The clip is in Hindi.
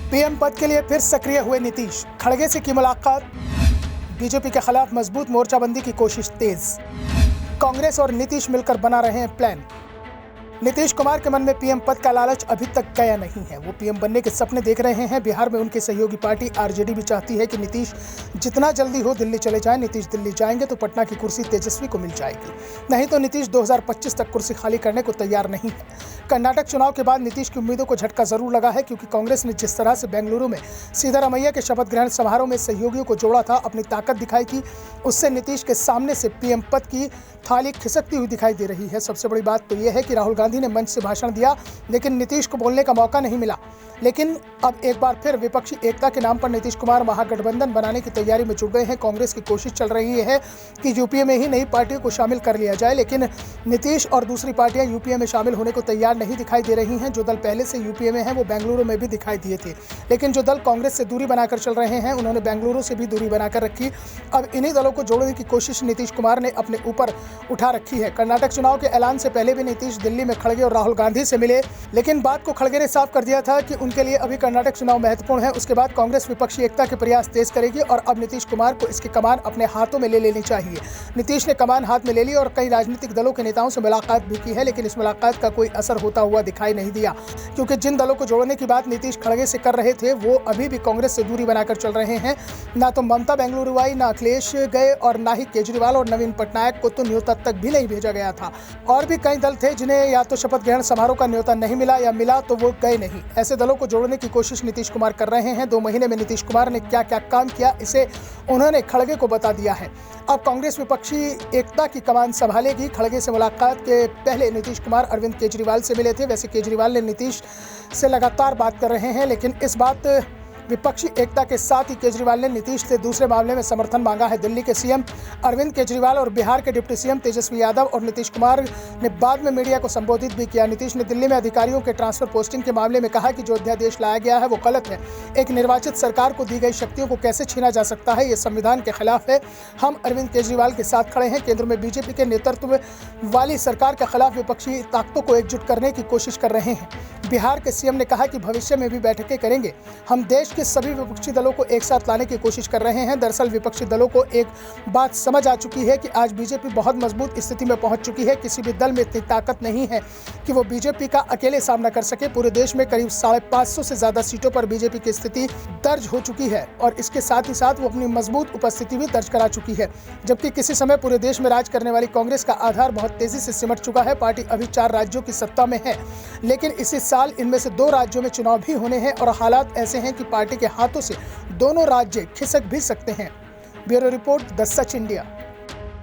पीएम पद के लिए फिर सक्रिय हुए नीतीश, खड़गे से की मुलाकात। बीजेपी के खिलाफ मजबूत मोर्चाबंदी की कोशिश तेज। कांग्रेस और नीतीश मिलकर बना रहे हैं प्लान। नीतीश कुमार के मन में पीएम पद का लालच अभी तक गया नहीं है। वो पीएम बनने के सपने देख रहे हैं। बिहार में उनकी सहयोगी पार्टी आरजेडी भी चाहती है कि नीतीश जितना जल्दी हो दिल्ली चले जाएं। नीतीश दिल्ली जाएंगे तो पटना की कुर्सी तेजस्वी को मिल जाएगी, नहीं तो नीतीश 2025 तक कुर्सी खाली करने को तैयार नहीं है। कर्नाटक चुनाव के बाद नीतीश की उम्मीदों को झटका जरूर लगा है, क्योंकि कांग्रेस ने जिस तरह से बेंगलुरु में सिद्धारमैया के शपथ ग्रहण समारोह में सहयोगियों को जोड़ा था, अपनी ताकत दिखाई थी, उससे नीतीश के सामने से पीएम पद की थाली खिसकती हुई दिखाई दे रही है। सबसे बड़ी बात तो यह है कि राहुल गांधी ने मंच से भाषण दिया, लेकिन नीतीश को बोलने का मौका नहीं मिला। लेकिन अब एक बार फिर विपक्षी एकता के नाम पर नीतीश कुमार महागठबंधन बनाने की तैयारी में जुट गए हैं। कांग्रेस की कोशिश चल रही है कि यूपीए में ही नई पार्टियों को शामिल कर लिया जाए, लेकिन नीतीश और दूसरी पार्टियां यूपीए में शामिल होने को तैयार नहीं दिखाई दे रही हैं। जो दल पहले से यूपीए में है वो बेंगलुरु में भी दिखाई दिए थे, लेकिन जो दल कांग्रेस से दूरी बनाकर चल रहे हैं उन्होंने बेंगलुरु से भी दूरी बनाकर रखी। अब इन्हीं दलों को जोड़ने की कोशिश नीतीश कुमार ने अपने ऊपर उठा रखी है। कर्नाटक चुनाव के ऐलान से पहले भी नीतीश दिल्ली में खड़गे और राहुल गांधी से मिले, लेकिन बात को खड़गे ने साफ कर दिया था कि उनके लिए अभी कर्नाटक चुनाव महत्वपूर्ण है। उसके बाद कांग्रेस विपक्षी एकता के प्रयास तेज करेगी और अब नीतीश कुमार को इसकी कमान अपने हाथों में ले लेनी चाहिए। नीतीश ने कमान हाथ में ले ली और कई राजनीतिक दलों के नेताओं से मुलाकात भी की है, लेकिन इस मुलाकात का कोई असर होता हुआ दिखाई नहीं दिया, क्योंकि जिन दलों को जोड़ने की बात नीतीश खड़गे से कर रहे थे वो अभी भी कांग्रेस से दूरी बनाकर चल रहे हैं। ना तो ममता बेंगलुरु आई, ना अखिलेश गए और ना ही केजरीवाल और नवीन पटनायक को तो न्योता तक भी नहीं भेजा गया था। और भी कई दल थे जिन्हें या तो शपथ ग्रहण समारोह का न्योता नहीं मिला या मिला तो वो गए नहीं। ऐसे दलों को जोड़ने की कोशिश नीतीश कुमार कर रहे हैं। 2 महीने में नीतीश कुमार ने क्या क्या काम किया इसे उन्होंने खड़गे को बता दिया है। अब कांग्रेस विपक्षी एकता की कमान संभालेगी। खड़गे से मुलाकात के पहले नीतीश कुमार अरविंद केजरीवाल से मिले थे। वैसे केजरीवाल ने नीतीश से लगातार बात कर रहे हैं, लेकिन इस बात विपक्षी एकता के साथ ही केजरीवाल ने नीतीश से दूसरे मामले में समर्थन मांगा है। दिल्ली के सीएम अरविंद केजरीवाल और बिहार के डिप्टी सीएम तेजस्वी यादव और नीतीश कुमार ने बाद में मीडिया को संबोधित भी किया। नीतीश ने दिल्ली में अधिकारियों के ट्रांसफर पोस्टिंग के मामले में कहा कि जो अध्यादेश लाया गया है वो गलत है। एक निर्वाचित सरकार को दी गई शक्तियों को कैसे छीना जा सकता है, ये संविधान के खिलाफ है। हम अरविंद केजरीवाल के साथ खड़े हैं। केंद्र में बीजेपी के नेतृत्व वाली सरकार के खिलाफ विपक्षी ताकतों को एकजुट करने की कोशिश कर रहे हैं। बिहार के सीएम ने कहा कि भविष्य में भी बैठकें करेंगे। हम देश के सभी विपक्षी दलों को एक साथ लाने की कोशिश कर रहे हैं। दरअसल विपक्षी दलों को एक बात समझ आ चुकी है कि आज बीजेपी बहुत मजबूत स्थिति में पहुंच चुकी है। किसी भी दल में इतनी ताकत नहीं है कि वो बीजेपी का अकेले सामना कर सके। पूरे देश में करीब 550 से ज्यादा सीटों पर बीजेपी की स्थिति दर्ज हो चुकी है और इसके साथ ही साथ वो अपनी मजबूत उपस्थिति भी दर्ज करा चुकी है। जबकि किसी समय पूरे देश में राज करने वाली कांग्रेस का आधार बहुत तेजी से सिमट चुका है। पार्टी अभी 4 राज्यों की सत्ता में है, लेकिन इसी साल इनमें से 2 राज्यों में चुनाव भी होने हैं और हालात ऐसे हैं कि पार्टी के हाथों से दोनों राज्य खिसक भी सकते हैं। Bureau report, the such India.